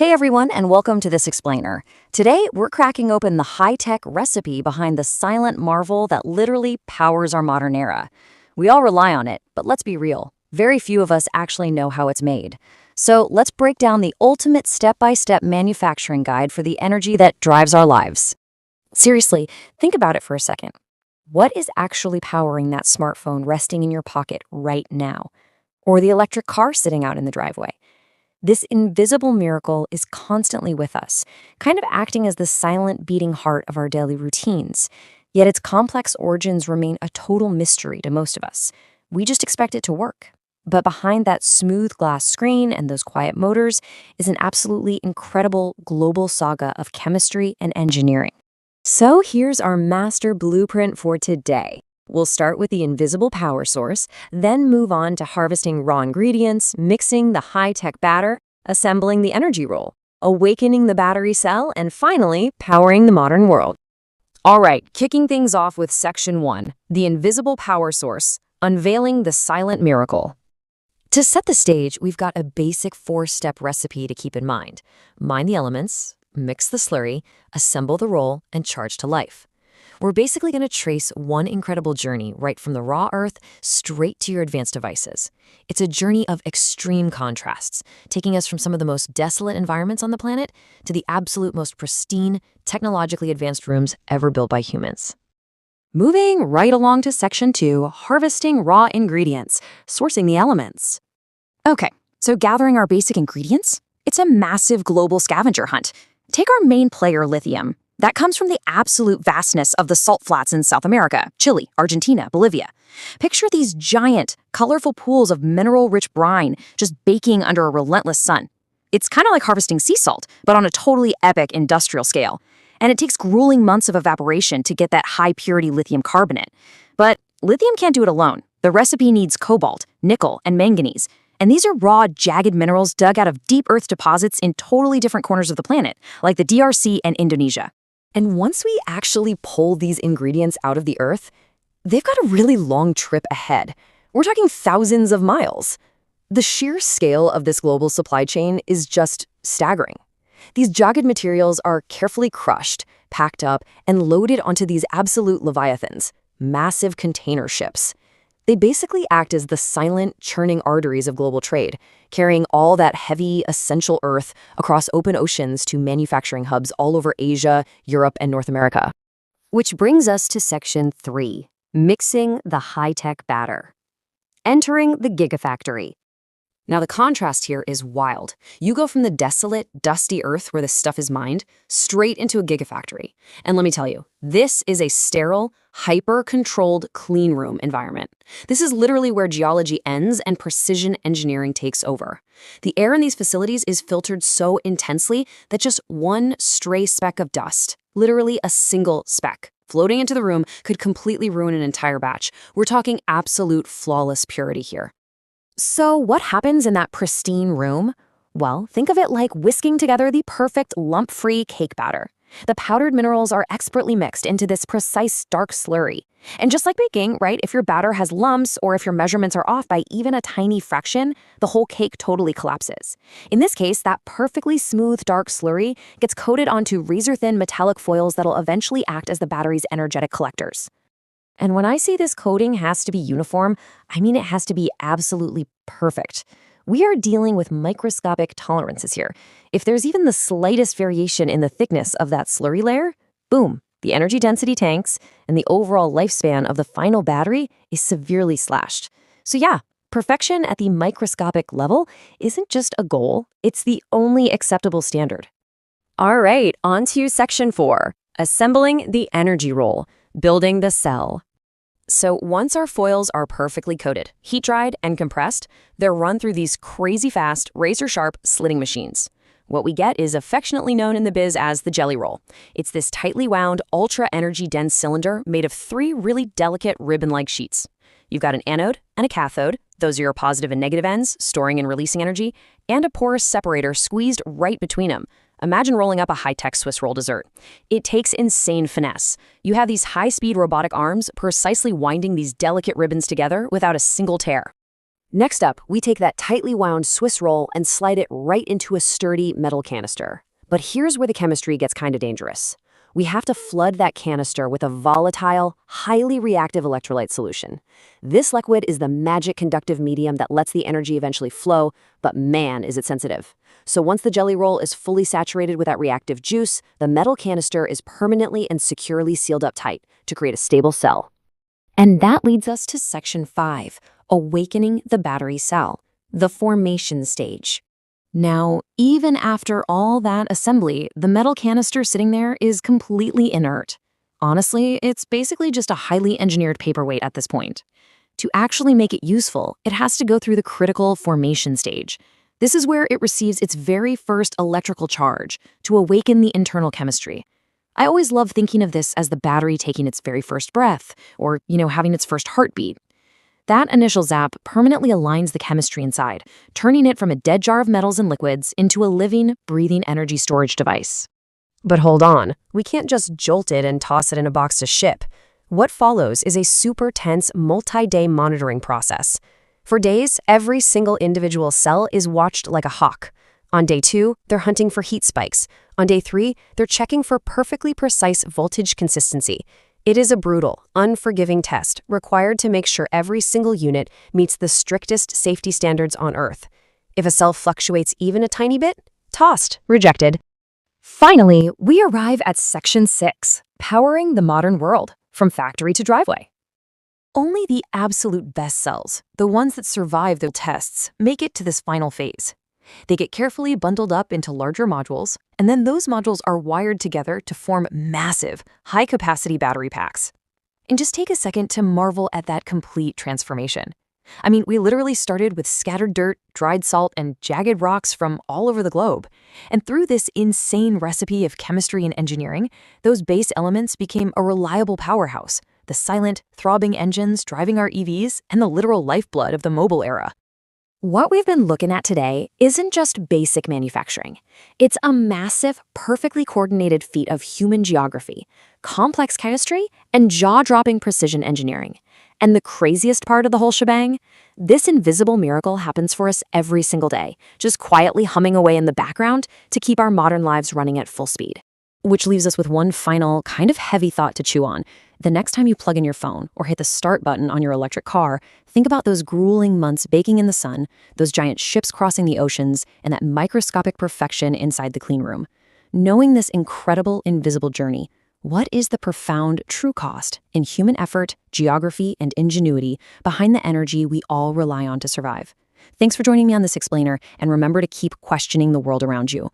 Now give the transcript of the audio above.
Hey everyone, and welcome to This Explainer. Today, we're cracking open the high-tech recipe behind the silent marvel that literally powers our modern era. We all rely on it, but let's be real. Very few of us actually know how it's made. So let's break down the ultimate step-by-step manufacturing guide for the energy that drives our lives. Seriously, think about it for a second. What is actually powering that smartphone resting in your pocket right now? Or the electric car sitting out in the driveway? This invisible miracle is constantly with us, kind of acting as the silent beating heart of our daily routines. Yet its complex origins remain a total mystery to most of us. We just expect it to work. But behind that smooth glass screen and those quiet motors is an absolutely incredible global saga of chemistry and engineering. So here's our master blueprint for today. We'll start with the invisible power source, then move on to harvesting raw ingredients, mixing the high-tech batter, assembling the energy roll, awakening the battery cell, and finally, powering the modern world. All right, kicking things off with Section 1, the invisible power source, unveiling the silent miracle. To set the stage, we've got a basic 4-step recipe to keep in mind. Mine the elements, mix the slurry, assemble the roll, and charge to life. We're basically going to trace one incredible journey right from the raw earth straight to your advanced devices. It's a journey of extreme contrasts, taking us from some of the most desolate environments on the planet to the absolute most pristine, technologically advanced rooms ever built by humans. Moving right along to Section 2, harvesting raw ingredients, sourcing the elements. Okay, so gathering our basic ingredients? It's a massive global scavenger hunt. Take our main player, lithium. That comes from the absolute vastness of the salt flats in South America, Chile, Argentina, Bolivia. Picture these giant, colorful pools of mineral-rich brine just baking under a relentless sun. It's kind of like harvesting sea salt, but on a totally epic industrial scale. And it takes grueling months of evaporation to get that high-purity lithium carbonate. But lithium can't do it alone. The recipe needs cobalt, nickel, and manganese. And these are raw, jagged minerals dug out of deep earth deposits in totally different corners of the planet, like the DRC and Indonesia. And once we actually pull these ingredients out of the earth, they've got a really long trip ahead. We're talking thousands of miles. The sheer scale of this global supply chain is just staggering. These jagged materials are carefully crushed, packed up, and loaded onto these absolute leviathans, massive container ships. They basically act as the silent, churning arteries of global trade, carrying all that heavy, essential earth across open oceans to manufacturing hubs all over Asia, Europe, and North America. Which brings us to Section 3, mixing the high-tech batter. Entering the Gigafactory. Now, the contrast here is wild. You go from the desolate, dusty earth where this stuff is mined, straight into a gigafactory. And let me tell you, this is a sterile, hyper-controlled clean room environment. This is literally where geology ends and precision engineering takes over. The air in these facilities is filtered so intensely that just one stray speck of dust, literally a single speck, floating into the room could completely ruin an entire batch. We're talking absolute flawless purity here. So what happens in that pristine room? Well, think of it like whisking together the perfect lump-free cake batter. The powdered minerals are expertly mixed into this precise dark slurry. And just like baking, right, if your batter has lumps or if your measurements are off by even a tiny fraction, the whole cake totally collapses. In this case, that perfectly smooth dark slurry gets coated onto razor-thin metallic foils that'll eventually act as the battery's energetic collectors. And when I say this coating has to be uniform, I mean it has to be absolutely perfect. We are dealing with microscopic tolerances here. If there's even the slightest variation in the thickness of that slurry layer, boom, the energy density tanks and the overall lifespan of the final battery is severely slashed. So yeah, perfection at the microscopic level isn't just a goal, it's the only acceptable standard. All right, on to Section 4, assembling the energy roll, building the cell. So once our foils are perfectly coated, heat-dried, and compressed, they're run through these crazy-fast, razor-sharp slitting machines. What we get is affectionately known in the biz as the jelly roll. It's this tightly wound, ultra-energy-dense cylinder made of 3 really delicate ribbon-like sheets. You've got an anode and a cathode, those are your positive and negative ends, storing and releasing energy, and a porous separator squeezed right between them. Imagine rolling up a high-tech Swiss roll dessert. It takes insane finesse. You have these high-speed robotic arms precisely winding these delicate ribbons together without a single tear. Next up, we take that tightly wound Swiss roll and slide it right into a sturdy metal canister. But here's where the chemistry gets kind of dangerous. We have to flood that canister with a volatile, highly reactive electrolyte solution. This liquid is the magic conductive medium that lets the energy eventually flow, but man, is it sensitive. So once the jelly roll is fully saturated with that reactive juice, the metal canister is permanently and securely sealed up tight to create a stable cell. And that leads us to section 5, awakening the battery cell, the formation stage. Now, even after all that assembly, the metal canister sitting there is completely inert. Honestly, it's basically just a highly engineered paperweight at this point. To actually make it useful, it has to go through the critical formation stage. This is where it receives its very first electrical charge to awaken the internal chemistry. I always love thinking of this as the battery taking its very first breath, or, having its first heartbeat. That initial zap permanently aligns the chemistry inside, turning it from a dead jar of metals and liquids into a living, breathing energy storage device. But hold on, we can't just jolt it and toss it in a box to ship. What follows is a super tense, multi-day monitoring process. For days, every single individual cell is watched like a hawk. On day 2, they're hunting for heat spikes. On day 3, they're checking for perfectly precise voltage consistency. It is a brutal, unforgiving test required to make sure every single unit meets the strictest safety standards on Earth. If a cell fluctuates even a tiny bit, tossed, rejected. Finally, we arrive at section 6, powering the modern world, from factory to driveway. Only the absolute best cells, the ones that survive the tests, make it to this final phase. They get carefully bundled up into larger modules, and then those modules are wired together to form massive, high-capacity battery packs. And just take a second to marvel at that complete transformation. I mean, we literally started with scattered dirt, dried salt, and jagged rocks from all over the globe. And through this insane recipe of chemistry and engineering, those base elements became a reliable powerhouse, the silent, throbbing engines driving our EVs, and the literal lifeblood of the mobile era. What we've been looking at today isn't just basic manufacturing. It's a massive, perfectly coordinated feat of human geography, complex chemistry, and jaw-dropping precision engineering. And the craziest part of the whole shebang? This invisible miracle happens for us every single day, just quietly humming away in the background to keep our modern lives running at full speed. Which leaves us with one final, kind of heavy thought to chew on. The next time you plug in your phone or hit the start button on your electric car, think about those grueling months baking in the sun, those giant ships crossing the oceans, and that microscopic perfection inside the clean room. Knowing this incredible, invisible journey, what is the profound, true cost in human effort, geography, and ingenuity behind the energy we all rely on to survive? Thanks for joining me on this explainer, and remember to keep questioning the world around you.